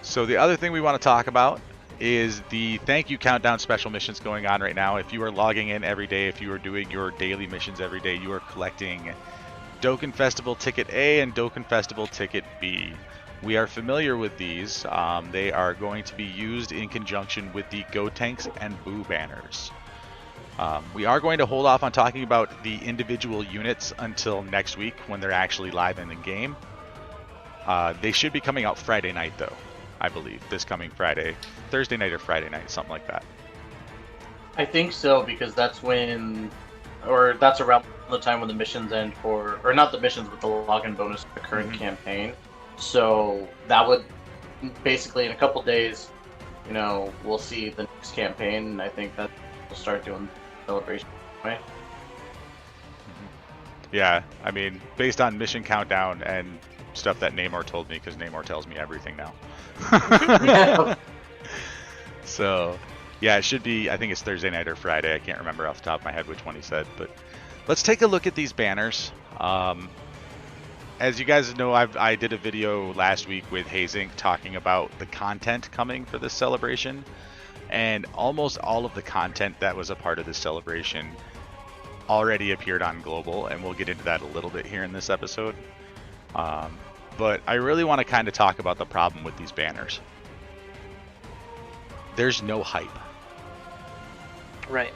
So the other thing we want to talk about is the thank you countdown special missions going on right now. If you are logging in every day, if you are doing your daily missions every day, you are collecting Dokkan Festival Ticket A and Dokkan Festival Ticket B. We are familiar with these. They are going to be used in conjunction with the Gotenks and Boo banners. We are going to hold off on talking about the individual units until next week when they're actually live in the game. They should be coming out Friday night though, I believe, this coming Friday. Thursday night or Friday night, something like that. I think so, because that's when, or that's around the time when the missions end for, or not the missions, but the login bonus for the current campaign. So that would, basically in a couple days, you know, we'll see the next campaign, and I think that we'll start doing celebration. Right? Yeah, I mean, based on mission countdown and stuff that Namor told me, because Namor tells me everything now. Yeah. So, yeah, it should be, I think it's Thursday night or Friday. I can't remember off the top of my head which one he said, but let's take a look at these banners. As you guys know, I did a video last week with Hazing talking about the content coming for this celebration, and almost all of the content that was a part of this celebration already appeared on Global, and we'll get into that a little bit here in this episode. But I really want to kind of talk about the problem with these banners. There's no hype. Right.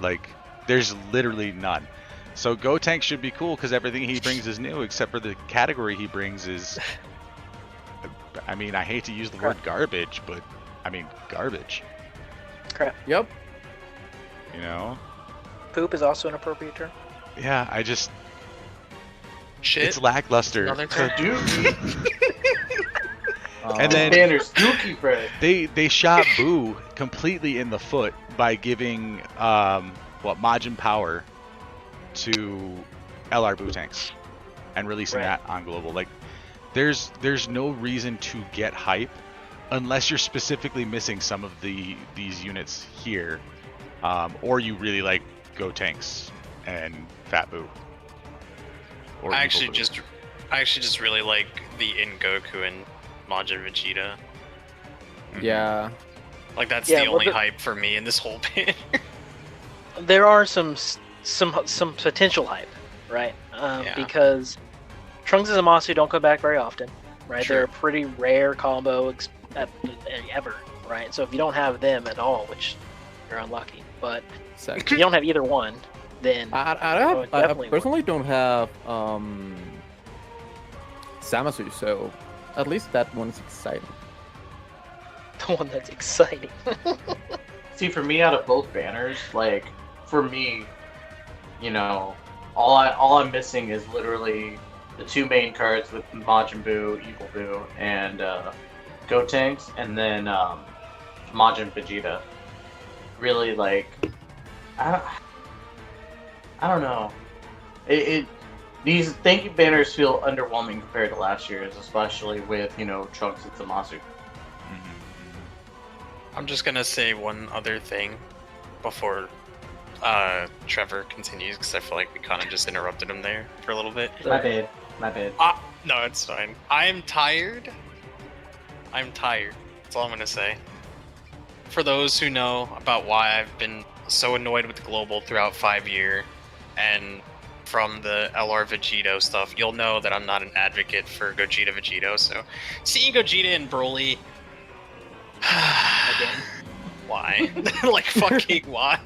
Like, there's literally none. So Gotenks should be cool because everything he brings is new, except for the category he brings is, I mean, I hate to use the word garbage, but I mean garbage. Crap. Yep. You know? Poop is also an appropriate term. Yeah, I just, Shit. it's lackluster. Another term. And then Banner's dookie, Fred. they shot Boo completely in the foot by giving Majin Power to LR Gotenks and releasing that on Global. Like, there's no reason to get hype unless you're specifically missing some of these units here, or you really like Gotenks and Fat Boo. Or I Evil actually Boo. just really like the In Goku and Majin Vegeta. Yeah. Like, that's Yeah, the well, only hype for me in this whole bit. There are some potential hype, right? Because Trunks and Zamasu don't come back very often, right? Sure. They're a pretty rare combo ever, right? So if you don't have them at all, which you're unlucky, but if you don't have either one, then I personally don't have Zamasu, so at least that one's exciting. the one that's exciting. See, for me, out of both banners, like, for me, you know, all I'm missing is literally the two main cards with Majin Buu, Evil Buu, and Gotenks, and then Majin Vegeta. Really, like, I don't know. These thank you banners feel underwhelming compared to last year's, especially with, you know, Trunks and Zamasu. I'm just gonna say one other thing before Trevor continues, because I feel like we kind of just interrupted him there for a little bit. My bad. No, it's fine. I'm tired. That's all I'm gonna say. For those who know about why I've been so annoyed with Global throughout 5 year, and from the LR Vegito stuff, you'll know that I'm not an advocate for Gogeta Vegito, so seeing Gogeta and Broly... Again. Why? Like, fucking why?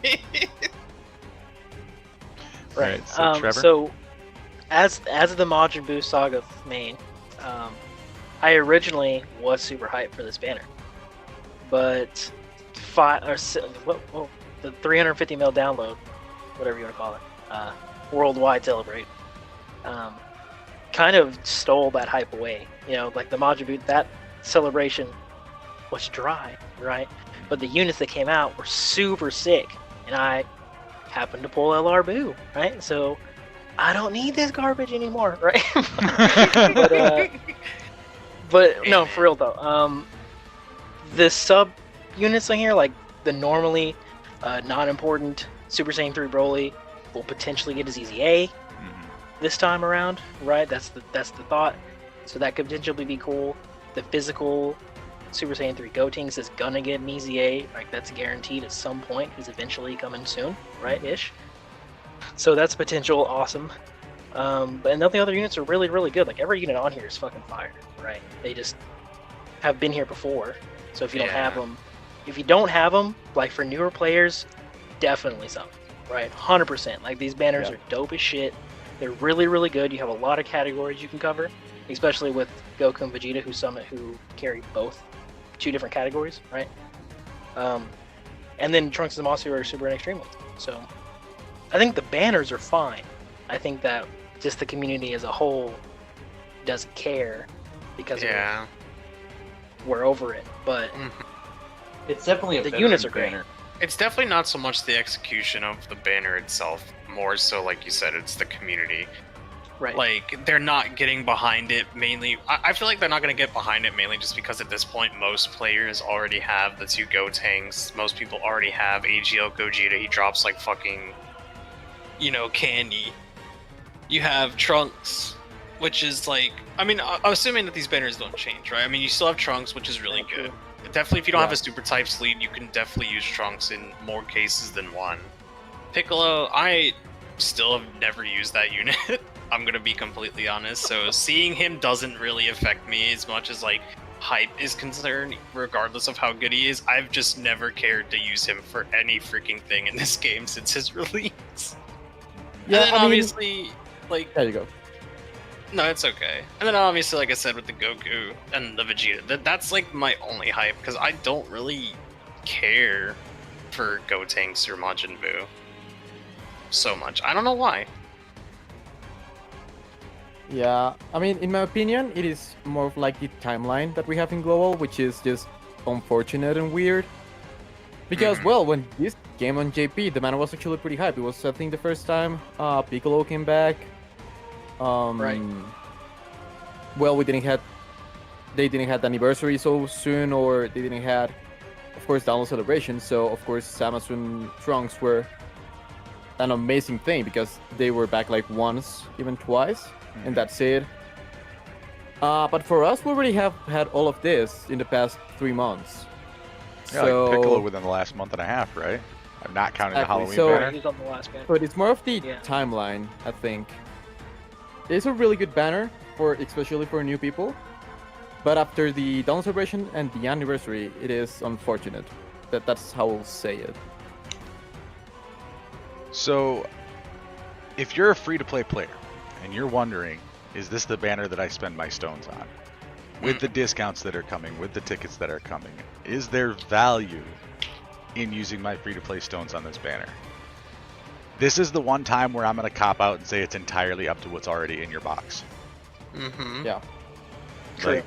Right. So Trevor? So, as the Majin Buu Saga main, I originally was super hyped for this banner, but the 350 mil download, whatever you want to call it, worldwide celebrate, kind of stole that hype away. You know, like the Majin Buu, that celebration was dry, right? But the units that came out were super sick, and I happened to pull LR Buu, right? So I don't need this garbage anymore, right? but no, for real though. The sub units on here, like the normally non-important Super Saiyan 3 Broly, will potentially get his EZA this time around, right? That's the thought. So that could potentially be cool. The physical Super Saiyan 3 Gotenks is gonna get an EZA, like that's guaranteed at some point. He's eventually coming soon, right? Ish. So that's potential awesome. And the other units are really, really good. Like every unit on here is fucking fire, right? They just have been here before. So if you don't have them, like for newer players, definitely something, right? 100%. Like these banners are dope as shit. They're really, really good. You have a lot of categories you can cover, especially with Goku and Vegeta, who carry both 2 different categories, right? And then Trunks and Zamasu are super and extreme ones. So I think the banners are fine. I think that just the community as a whole doesn't care because we're over it. But it's definitely the units are great. It's definitely not so much the execution of the banner itself, more so, like you said, it's the community. Right. Like, they're not getting behind it mainly. I feel like they're not going to get behind it mainly just because at this point, most players already have the 2 Gotenks. Most people already have AGL Gogeta. He drops like fucking, candy. You have Trunks, which is like, I'm assuming that these banners don't change, right? I mean, you still have Trunks, which is really good. Definitely, if you don't have a super type sleeve, you can definitely use Trunks in more cases than one. Piccolo, I still have never used that unit. I'm gonna be completely honest. So seeing him doesn't really affect me as much as like hype is concerned, regardless of how good he is. I've just never cared to use him for any freaking thing in this game since his release. Yeah, and then obviously, like, there you go. No, it's okay. And then obviously, like I said, with the Goku and the Vegeta, that's like my only hype, because I don't really care for Gotenks or Majin Buu so much. I don't know why. Yeah, I mean, in my opinion, it is more of like the timeline that we have in Global, which is just unfortunate and weird. Because, well, when this came on JP, the mana was actually pretty hype. It was, I think, the first time Piccolo came back. Right. Well, they didn't have the anniversary so soon, or they didn't have, of course, download celebration. So, of course, Samus and Trunks were an amazing thing because they were back like once, even twice, and that's it. But for us, we already have had all of this in the past 3 months. Yeah, So, like Piccolo within the last month and a half, right? I'm not counting Exactly. the Halloween So- banner. He's on the last banner. but it's more of the Yeah. timeline, I think. It's a really good banner, especially for new people. But after the download celebration and the anniversary, it is unfortunate. That's how I'll say it. So, if you're a free-to-play player and you're wondering, is this the banner that I spend my stones on? With the discounts that are coming, with the tickets that are coming, is there value in using my free-to-play stones on this banner? This is the one time where I'm going to cop out and say it's entirely up to what's already in your box. Mm-hmm. Yeah. Like,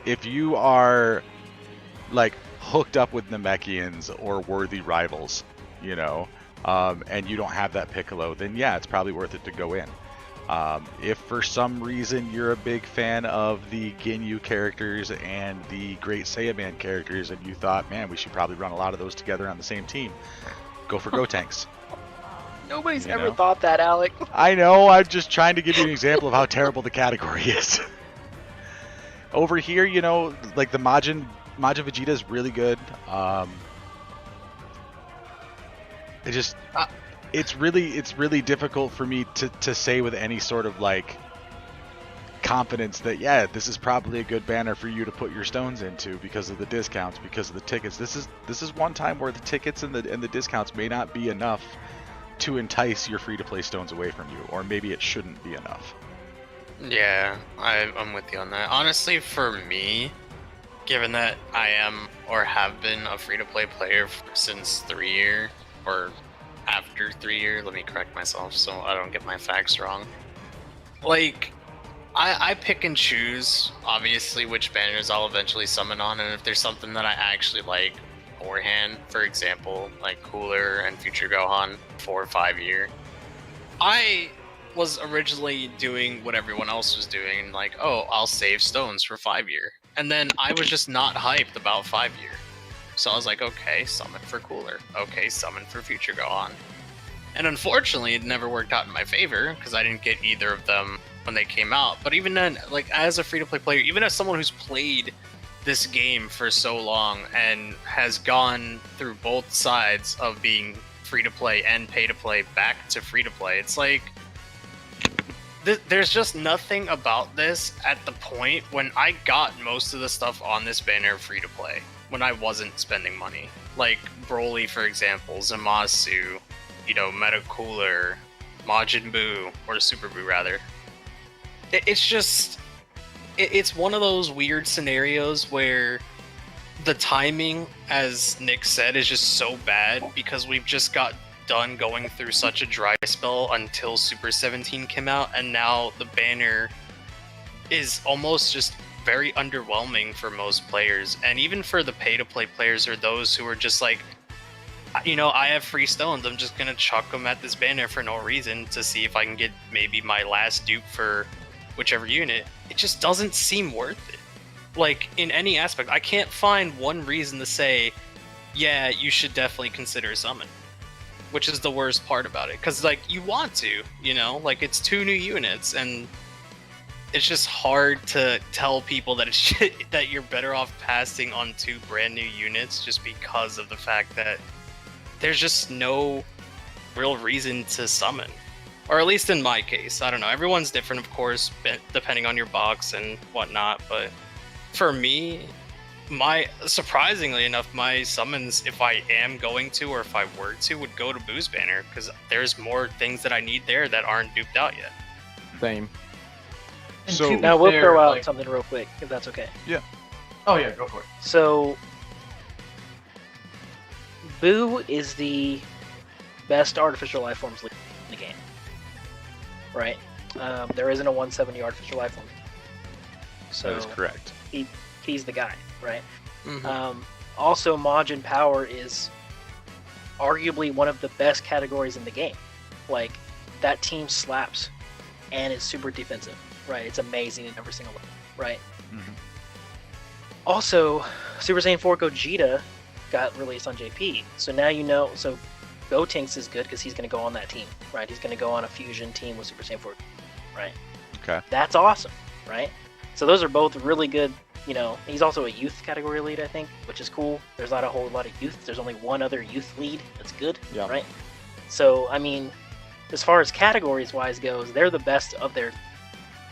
if you are, like, hooked up with Namekians or worthy rivals, and you don't have that Piccolo, then yeah, it's probably worth it to go in. If for some reason you're a big fan of the Ginyu characters and the Great Saiyaman characters, and you thought, man, we should probably run a lot of those together on the same team, go for Gotenks. Nobody's You ever know? thought that, Alec. I know, I'm just trying to give you an example of how terrible the category is. Over here, like the Majin Vegeta is really good. It's really difficult for me to say with any sort of like confidence that this is probably a good banner for you to put your stones into because of the discounts, because of the tickets. This is one time where the tickets and the discounts may not be enough to entice your free-to-play stones away from you, or maybe it shouldn't be enough. Yeah, I'm with you on that. Honestly, for me, given that I am or have been a free-to-play player since 3 year, or after 3 year, let me correct myself so I don't get my facts wrong. Like, I pick and choose, obviously, which banners I'll eventually summon on, and if there's something that I actually like beforehand, for example, like Cooler and Future Gohan 4 or 5 year, I was originally doing what everyone else was doing, like, oh, I'll save stones for 5 year. And then I was just not hyped about 5 year. So I was like, okay, summon for Cooler. Okay, summon for Future Gohan. And unfortunately, it never worked out in my favor, because I didn't get either of them when they came out. But even then, like, as a free-to-play player, even as someone who's played this game for so long and has gone through both sides of being free to play and pay to play back to free to play. It's like there's just nothing about this at the point when I got most of the stuff on this banner free to play when I wasn't spending money. Like Broly, for example, Zamasu, Metacooler, Majin Buu, or Super Buu rather. It's one of those weird scenarios where the timing, as Nick said, is just so bad because we've just got done going through such a dry spell until Super 17 came out, and now the banner is almost just very underwhelming for most players, and even for the pay-to-play players or those who are just like, I have free stones, I'm just gonna chuck them at this banner for no reason to see if I can get maybe my last dupe for whichever unit. It just doesn't seem worth it. Like, in any aspect, I can't find one reason to say, yeah, you should definitely consider a summon. Which is the worst part about it, because, like, you want to, like, it's 2 new units, and it's just hard to tell people that that you're better off passing on 2 brand new units just because of the fact that there's just no real reason to summon. Or at least in my case, I don't know. Everyone's different, of course, depending on your box and whatnot, but for me, surprisingly enough, my summons, if I am going to or if I were to, would go to Boo's banner, because there's more things that I need there that aren't duped out yet. Same. So now we'll throw out something real quick, if that's okay. Yeah. Oh yeah, go for it. So, Boo is the best artificial life forms in the game, right? There isn't a 170 artificial life form. So that is correct. He's the guy, right? Mm-hmm. Also, Majin Power is arguably one of the best categories in the game. Like, that team slaps, and it's super defensive, right? It's amazing in every single way, right? Mm-hmm. Also, Super Saiyan 4 Gogeta got released on JP, so now so Gotenks is good because he's going to go on that team, right? He's going to go on a fusion team with Super Saiyan 4, right? Okay. That's awesome, right? So those are both really good. He's also a youth category lead, I think, which is cool. There's not a whole lot of youth. There's only one other youth lead that's good, right? So, I mean, as far as categories-wise goes, they're the best of their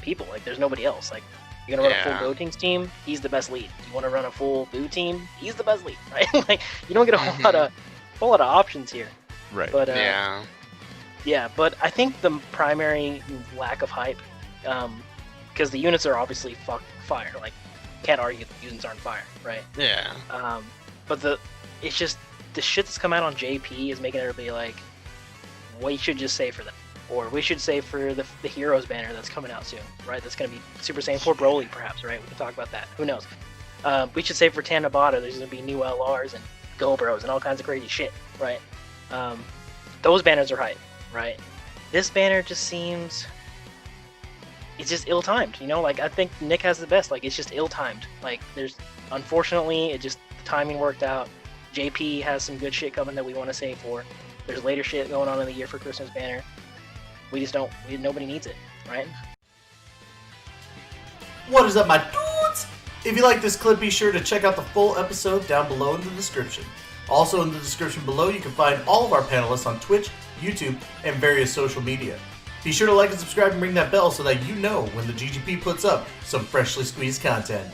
people. Like, there's nobody else. Like, you're going to run a full Gotenks team, he's the best lead. You want to run a full Boo team, he's the best lead, right? Like, you don't get a whole lot of options here. Right. But, yeah, but I think the primary lack of hype, because the units are obviously fire. Like, can't argue the units aren't fire, right? Yeah. But it's just the shit that's come out on JP is making everybody like, we should just save for that, or we should save for the Heroes banner that's coming out soon, right? That's gonna be Super Saiyan 4 Broly, perhaps, right? We can talk about that. Who knows? We should save for TestDOBA. There's gonna be new LRs and Go Bros and all kinds of crazy shit, right? Those banners are hype, right? This banner just seems. It's just ill-timed, Like, I think Nick has the best. Like, it's just ill-timed. Like, unfortunately, the timing worked out. JP has some good shit coming that we want to save for. There's later shit going on in the year for Christmas banner. We just don't. Nobody needs it, right? What is up, my dudes? If you like this clip, be sure to check out the full episode down below in the description. Also in the description below, you can find all of our panelists on Twitch, YouTube, and various social media. Be sure to like and subscribe and ring that bell so that you know when the GGP puts up some freshly squeezed content.